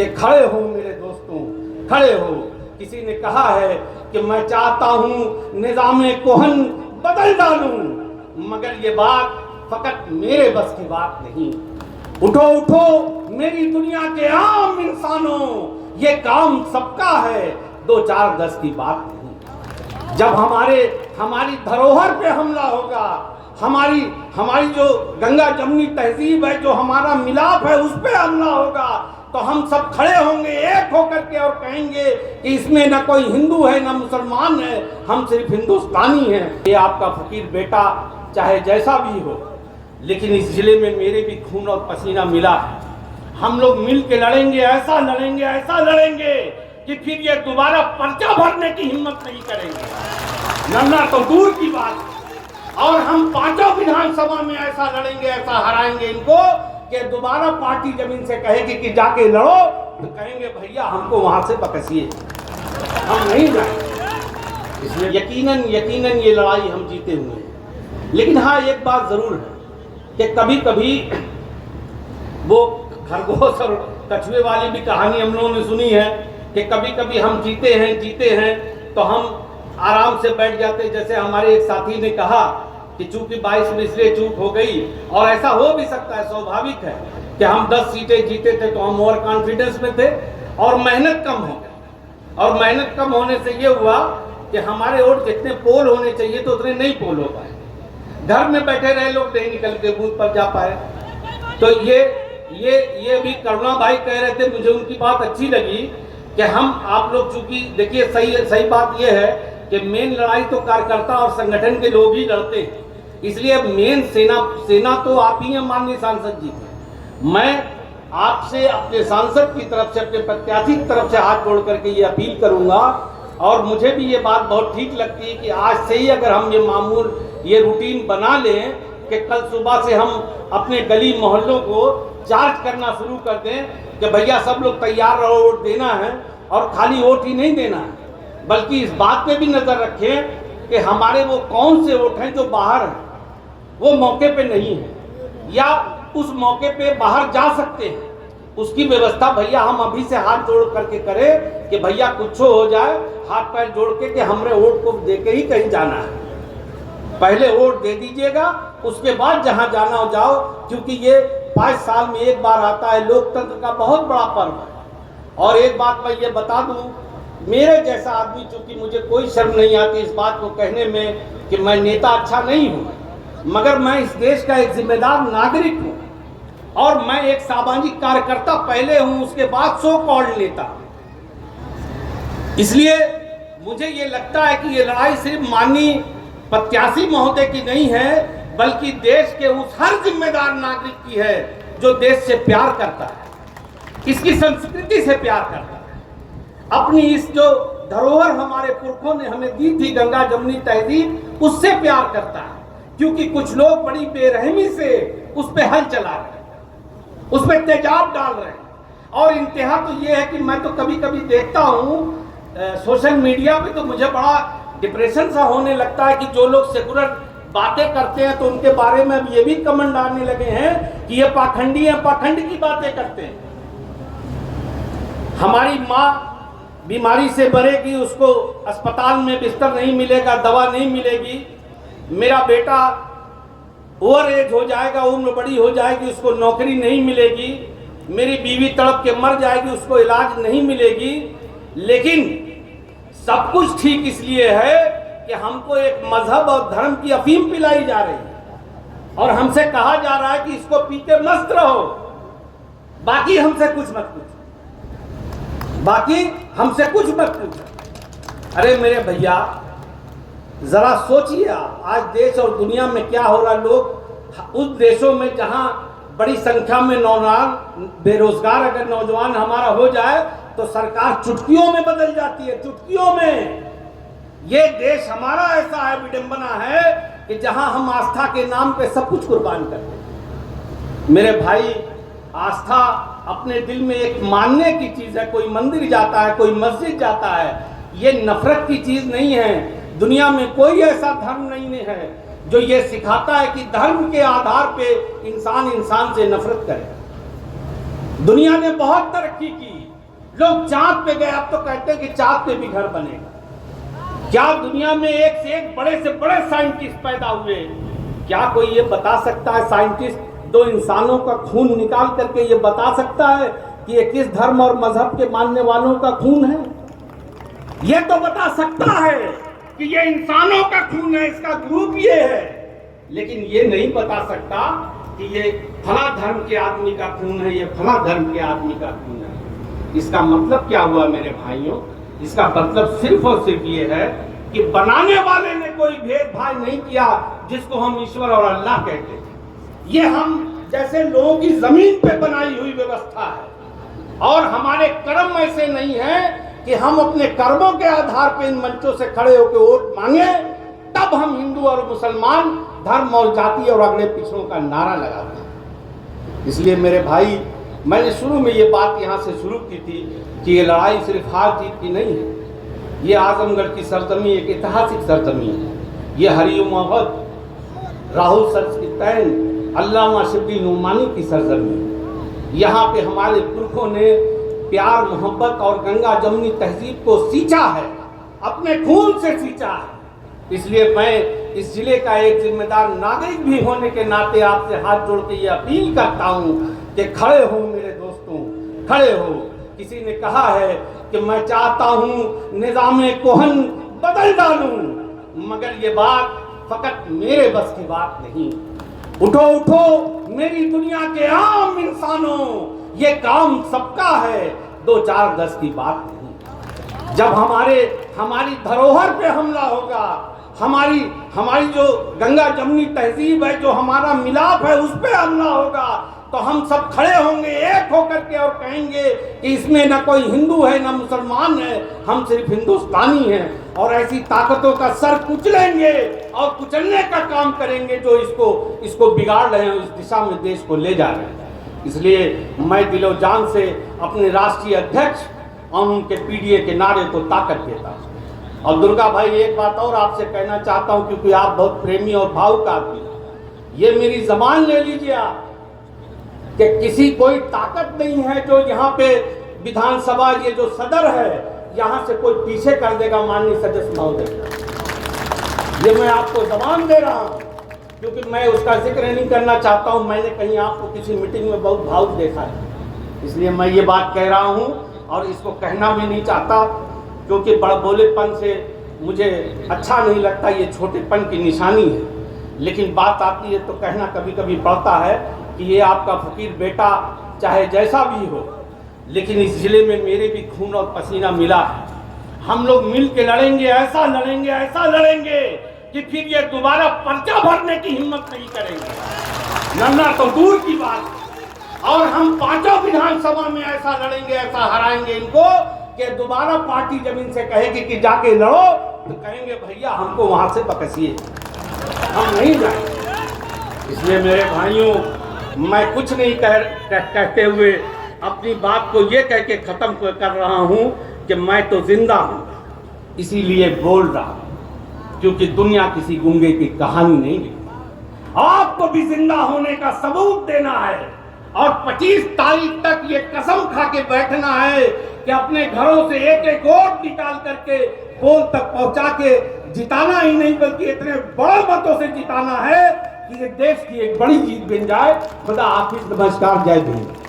कि खड़े हो मेरे दोस्तों, खड़े हो। किसी ने कहा है कि मैं चाहता हूं निजामे कोहन बदल डालूं, मगर ये बात फकत मेरे बस की बात नहीं। उठो उठो मेरी दुनिया के आम इंसानों, ये काम सबका है, 2-4 गज की बात नहीं। जब हमारी धरोहर पे हमला होगा, हमारी जो गंगा जमुनी तहजीब है, जो हमारा मिलाप है, उस पे हमला होगा, तो हम सब खड़े होंगे एक होकर के और कहेंगे कि इसमें ना कोई हिंदू है ना मुसलमान है, हम सिर्फ हिंदुस्तानी हैं। ये आपका फकीर बेटा चाहे जैसा भी हो, लेकिन इस जिले में मेरे भी खून और पसीना मिला है। हम लोग मिल के लड़ेंगे, ऐसा लड़ेंगे कि फिर ये दोबारा पर्चा भरने की हिम्मत नहीं करेंगे, लड़ना तो दूर की बात है। और हम 5 विधानसभा में ऐसा लड़ेंगे, ऐसा हराएंगे इनको कि दोबारा पार्टी जब इनसे कहेगी कि जाके लड़ो, तो कहेंगे भैया हमको वहां से बकसिए, हम नहीं जाएंगे। इसलिए यकीनन ये लड़ाई हम जीते हुए हैं। लेकिन हाँ, एक बात जरूर है कि कभी कभी वो खरगोश और कछुए वाली भी कहानी हम लोगों ने सुनी है कि कभी कभी हम जीते हैं तो हम आराम से बैठ जाते। जैसे हमारे एक साथी ने कहा कि चूंकि 22 में इसलिए चूक हो गई, और ऐसा हो भी सकता है, स्वाभाविक है कि हम 10 सीटें जीते थे तो हम ओवर कॉन्फिडेंस में थे और मेहनत कम हो गई। और मेहनत कम होने से ये हुआ कि हमारे वोट जितने पोल होने चाहिए तो उतने नहीं पोल हो पाए, घर में बैठे रहे लोग, नहीं निकल के बूथ पर जा पाए। तो ये भी करुणा भाई कह रहे थे, मुझे उनकी बात अच्छी लगी कि आप लोग चूंकि देखिए सही बात यह है कि मेन लड़ाई तो कार्यकर्ता और संगठन के लोग ही लड़ते हैं, इसलिए मेन सेना तो आप ही हैं माननीय सांसद जी। मैं आपसे अपने सांसद की तरफ से, अपने प्रत्याशी की तरफ से हाथ जोड़ करके ये अपील करूंगा, और मुझे भी ये बात बहुत ठीक लगती है कि आज से ही अगर हम ये रूटीन बना लें कि कल सुबह से हम अपने गली मोहल्लों को चार्ज करना शुरू कर दें कि भैया सब लोग तैयार रहो, वोट देना है। और खाली वोट ही नहीं देना है, बल्कि इस बात पे भी नजर रखें कि हमारे वो कौन से वोट हैं जो बाहर हैं, वो मौके पे नहीं है, या उस मौके पे बाहर जा सकते हैं, उसकी व्यवस्था भैया हम अभी से हाथ जोड़ करके करें कि भैया कुछ हो जाए, हाथ पैर जोड़ के कि हमरे वोट को दे के ही कहीं जाना है। पहले वोट दे दीजिएगा, उसके बाद जहां जाना हो जाओ, क्योंकि ये 5 साल में एक बार आता है, लोकतंत्र का बहुत बड़ा पर्व है। और एक बात मैं ये बता दूं, मेरे जैसा आदमी, चूंकि मुझे कोई शर्म नहीं आती इस बात को कहने में कि मैं नेता अच्छा नहीं हूं, मगर मैं इस देश का एक जिम्मेदार नागरिक हूं, और मैं एक सामाजिक कार्यकर्ता पहले हूं, उसके बाद सो कॉल्ड नेता। इसलिए मुझे ये लगता है कि ये लड़ाई सिर्फ माननीय प्रत्याशी महोदय की नहीं है, बल्कि देश के उस हर जिम्मेदार नागरिक की है जो देश से प्यार करता है, इसकी संस्कृति से प्यार करता है, अपनी इस जो धरोहर हमारे पुरखों ने हमें दी थी, गंगा जमुनी तहजीब, उससे प्यार करता है। क्योंकि कुछ लोग बड़ी बेरहमी से उस पे हल चला रहे हैं, उस पे तेजाब डाल रहे हैं। और इंतहा तो ये है कि मैं तो कभी कभी देखता हूँ सोशल मीडिया पे, तो मुझे बड़ा डिप्रेशन सा होने लगता है कि जो लोग सेकुलर बातें करते हैं तो उनके बारे में अब ये भी कमेंट आने लगे हैं कि ये पाखंडी है, पाखंड की बातें करते हैं। हमारी माँ बीमारी से मरेगी, उसको अस्पताल में बिस्तर नहीं मिलेगा, दवा नहीं मिलेगी। मेरा बेटा ओवर एज हो जाएगा, उम्र बड़ी हो जाएगी, उसको नौकरी नहीं मिलेगी। मेरी बीवी तड़प के मर जाएगी, उसको इलाज नहीं मिलेगी। लेकिन सब कुछ ठीक इसलिए है कि हमको एक मजहब और धर्म की अफीम पिलाई जा रही है, और हमसे कहा जा रहा है कि इसको पी के मस्त रहो, बाकी हमसे कुछ मत पूछो, बाकी हमसे कुछ मत पूछो। अरे मेरे भैया, जरा सोचिए आप, आज देश और दुनिया में क्या हो रहा है। लोग उस देशों में जहां बड़ी संख्या में बेरोजगार अगर नौजवान हमारा हो जाए तो सरकार चुटकियों में बदल जाती है, चुटकियों में। ये देश हमारा ऐसा है, विडंबना है कि जहां हम आस्था के नाम पे सब कुछ कुर्बान करते हैं। मेरे भाई, आस्था अपने दिल में एक मानने की चीज है। कोई मंदिर जाता है, कोई मस्जिद जाता है, ये नफरत की चीज नहीं है। दुनिया में कोई ऐसा धर्म नहीं है जो ये सिखाता है कि धर्म के आधार पे इंसान इंसान से नफरत करे। दुनिया ने बहुत तरक्की की, लोग चांद पे गए, अब तो कहते हैं कि चांद पे भी घर बनेगा। क्या दुनिया में एक से बड़े साइंटिस्ट पैदा हुए? क्या कोई ये बता सकता है, साइंटिस्ट दो इंसानों का खून निकाल करके ये बता सकता है कि ये किस धर्म और मजहब के मानने वालों का खून है? ये तो बता सकता है कि ये इंसानों का खून है, इसका ग्रुप ये है, लेकिन ये नहीं बता सकता कि ये फला धर्म के आदमी का खून है, ये फला धर्म के आदमी का खून है। इसका मतलब क्या हुआ मेरे भाइयों? इसका मतलब सिर्फ और सिर्फ ये है कि बनाने वाले ने कोई भेदभाव नहीं किया, जिसको हम ईश्वर और अल्लाह कहते हैं। ये हम जैसे लोगों की जमीन पे बनाई हुई व्यवस्था है, और हमारे कर्म ऐसे नहीं है कि हम अपने कर्मों के आधार पर इन मंचों से खड़े होकर वोट मांगे, तब हम हिंदू और मुसलमान, धर्म और जाति और अगले पिछड़ों का नारा लगाते हैं। इसलिए मेरे भाई, मैंने शुरू में ये बात यहाँ से शुरू की थी कि ये लड़ाई सिर्फ हार जीत की नहीं है। ये आजमगढ़ की सरजमी एक ऐतिहासिक सरजमी है। ये हरिओम मोहब्बत, राहुल सचखंड, अल्लामा शिबली नुमानी की सरजमी है। यहाँ पे हमारे पुरखों ने प्यार, मोहब्बत और गंगा जमुनी तहजीब को सींचा है, अपने खून से सींचा है। इसलिए मैं इस जिले का एक जिम्मेदार नागरिक भी होने के नाते आपसे हाथ जोड़ के ये अपील करता हूँ कि खड़े हो मेरे दोस्तों, खड़े हो। किसी ने कहा है कि मैं चाहता हूँ निज़ामे कोहन बदल डालूं, मगर ये बात फकत मेरे बस की बात नहीं। उठो उठो मेरी दुनिया के आम इंसानों, ये काम सबका है, 2-4 गज की बात नहीं। जब हमारी धरोहर पे हमला होगा, हमारी जो गंगा जमुनी तहजीब है, जो हमारा मिलाप है, उस पे हमला होगा, तो हम सब खड़े होंगे एक होकर के और कहेंगे कि इसमें ना कोई हिंदू है ना मुसलमान है, हम सिर्फ हिंदुस्तानी हैं। और ऐसी ताकतों का सर कुचलेंगे और कुचलने का काम करेंगे जो इसको बिगाड़ रहे हैं, इस दिशा में देश को ले जा रहे हैं। इसलिए मैं दिलो जान से अपने राष्ट्रीय अध्यक्ष और उनके पीडीए के नारे को ताकत देता हूँ। और दुर्गा भाई, एक बात और आपसे कहना चाहता हूँ, क्योंकि आप बहुत प्रेमी और भावुक आदमी हैं। ये मेरी जबान ले लीजिए आप कि किसी कोई ताकत नहीं है जो यहाँ पे विधानसभा, ये जो सदर है, यहाँ से कोई पीछे कर देगा माननीय सदस्य महोदय। ये मैं आपको जबान दे रहा हूँ, क्योंकि मैं उसका जिक्र नहीं करना चाहता हूँ। मैंने कहीं आपको किसी मीटिंग में बहुत भावुक देखा है, इसलिए मैं ये बात कह रहा हूँ और इसको कहना भी नहीं चाहता, क्योंकि बड़बोलेपन से मुझे अच्छा नहीं लगता, ये छोटेपन की निशानी है। लेकिन बात आती है तो कहना कभी कभी पड़ता है कि ये आपका फकीर बेटा चाहे जैसा भी हो, लेकिन इस जिले में मेरे भी खून और पसीना मिला है। हम लोग मिल के लड़ेंगे, ऐसा लड़ेंगे कि फिर ये दोबारा पर्चा भरने की हिम्मत नहीं करेंगे, नन्ना तो दूर की बात। और हम 5 विधानसभा में ऐसा लड़ेंगे, ऐसा हराएंगे इनको कि दोबारा पार्टी जब इनसे कहेगी कि जाके लड़ो, तो कहेंगे भैया हमको वहां से बकसिए, हम नहीं जाएंगे। इसलिए मेरे भाइयों, मैं कुछ नहीं कहते हुए अपनी बात को ये कह के ख़त्म कर रहा हूँ कि मैं तो जिंदा हूँ, इसीलिए बोल रहा हूँ, क्योंकि दुनिया किसी गूंगे की कहानी नहीं लिखती। आपको भी जिंदा होने का सबूत देना है और 25 तारीख तक ये कसम खा के बैठना है कि अपने घरों से एक वोट निकाल करके पोल तक पहुंचा के जिताना ही नहीं, बल्कि इतने बड़े मतों से जिताना है कि ये देश की एक बड़ी जीत बन जाए। खुदा हाफिज, नमस्कार, जय हिंद।